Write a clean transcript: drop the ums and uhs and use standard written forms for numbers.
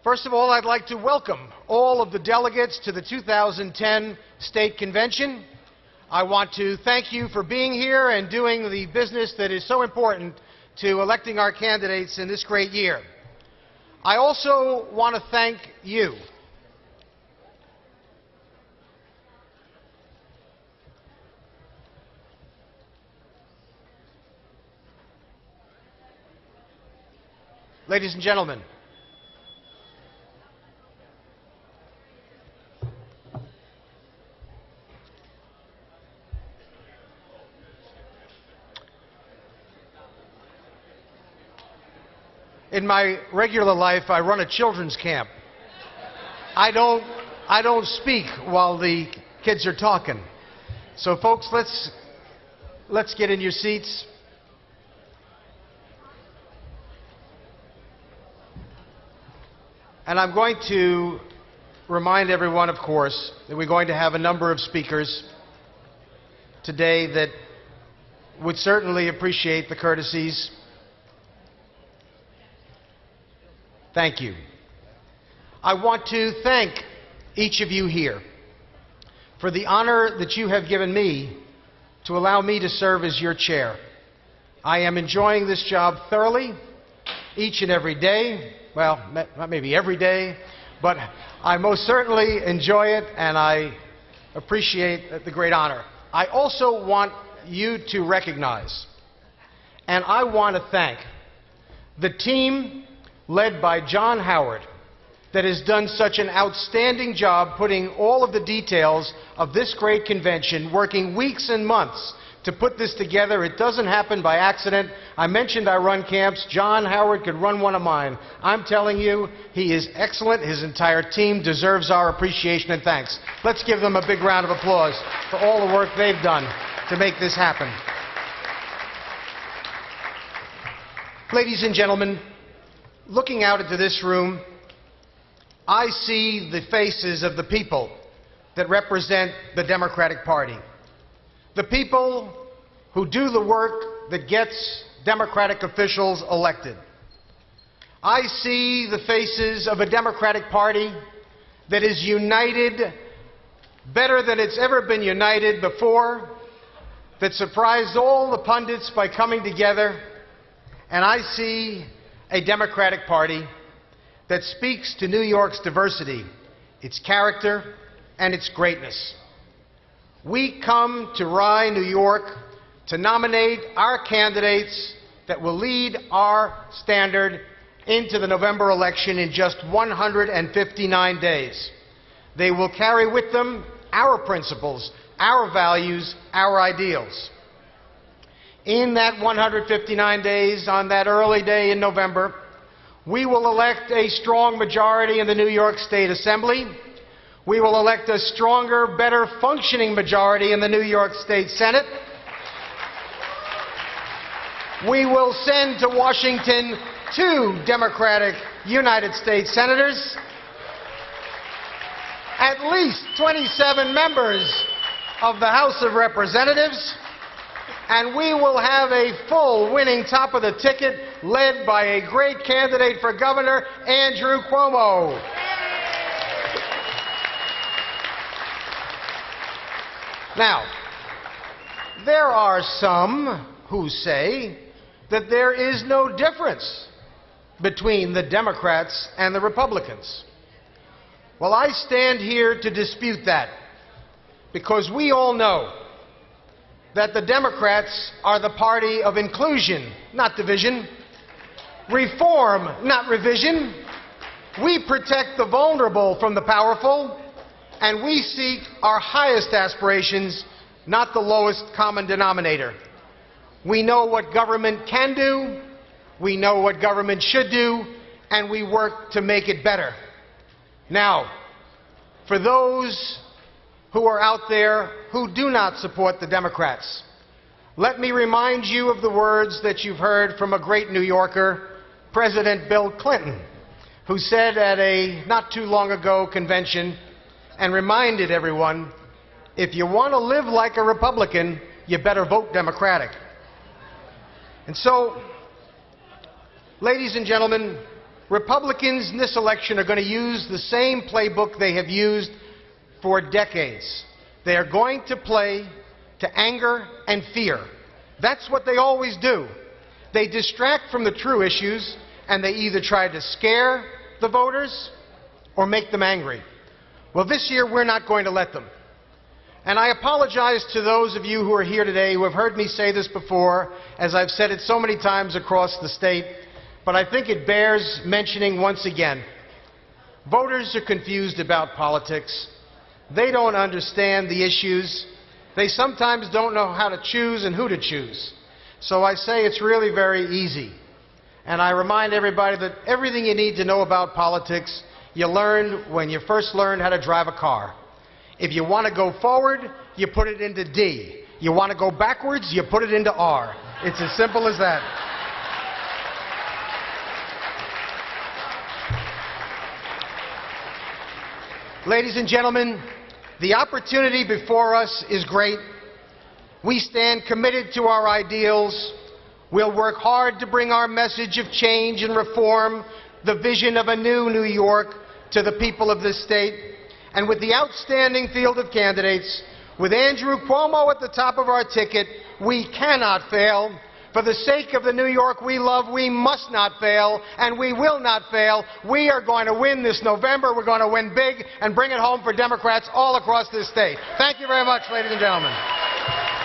First of all, I'd like to welcome all of the delegates to the 2010 State Convention. I want to thank you for being here and doing the business that is so important to electing our candidates in this great year. I also want to thank you. Ladies and gentlemen, in my regular life, I run a children's camp. I don't speak while the kids are talking. So folks, let's get in your seats. And I'm going to remind everyone, of course, that we're going to have a number of speakers today that would certainly appreciate the courtesies. Thank you. I want to thank each of you here for the honor that you have given me to allow me to serve as your chair. I am enjoying this job thoroughly, each and every day. Well, not maybe every day, but I most certainly enjoy it, and I appreciate the great honor. I also want you to recognize, and I want to thank, the team led by John Howard that has done such an outstanding job putting all of the details of this great convention, working weeks and months to put this together. It doesn't happen by accident. I mentioned I run camps. John Howard could run one of mine. I'm telling you, he is excellent. His entire team deserves our appreciation and thanks. Let's give them a big round of applause for all the work they've done to make this happen. Ladies and gentlemen, looking out into this room, I see the faces of the people that represent the Democratic Party. The people who do the work that gets Democratic officials elected. I see the faces of a Democratic Party that is united better than it's ever been united before, that surprised all the pundits by coming together. And I see a Democratic Party that speaks to New York's diversity, its character, and its greatness. We come to Rye, New York, to nominate our candidates that will lead our standard into the November election in just 159 days. They will carry with them our principles, our values, our ideals. In that 159 days, on that early day in November, we will elect a strong majority in the New York State Assembly. We will elect a stronger, better functioning majority in the New York State Senate. We will send to Washington 2 Democratic United States Senators, at least 27 members of the House of Representatives, and we will have a full winning top of the ticket led by a great candidate for governor, Andrew Cuomo. Now, there are some who say that there is no difference between the Democrats and the Republicans. Well, I stand here to dispute that, because we all know that the Democrats are the party of inclusion, not division, reform, not revision. We protect the vulnerable from the powerful, and we seek our highest aspirations, not the lowest common denominator. We know what government can do, we know what government should do, and we work to make it better. Now, for those who are out there who do not support the Democrats, let me remind you of the words that you've heard from a great New Yorker, President Bill Clinton, who said at a not too long ago convention, and reminded everyone, if you want to live like a Republican, you better vote Democratic. And so, ladies and gentlemen, Republicans in this election are going to use the same playbook they have used for decades. They are going to play to anger and fear. That's what they always do. They distract from the true issues, and they either try to scare the voters or make them angry. Well, this year we're not going to let them. And I apologize to those of you who are here today who have heard me say this before, as I've said it so many times across the state, but I think it bears mentioning once again. Voters are confused about politics. They don't understand the issues. They sometimes don't know how to choose and who to choose. So I say it's really very easy. And I remind everybody that everything you need to know about politics, you learned when you first learned how to drive a car. If you want to go forward, you put it into D. You want to go backwards, you put it into R. It's as simple as that. Ladies and gentlemen, the opportunity before us is great. We stand committed to our ideals. We'll work hard to bring our message of change and reform, the vision of a new New York, to the people of this state. And with the outstanding field of candidates, with Andrew Cuomo at the top of our ticket, we cannot fail. For the sake of the New York we love, we must not fail, and we will not fail. We are going to win this November. We're going to win big and bring it home for Democrats all across this state. Thank you very much, ladies and gentlemen.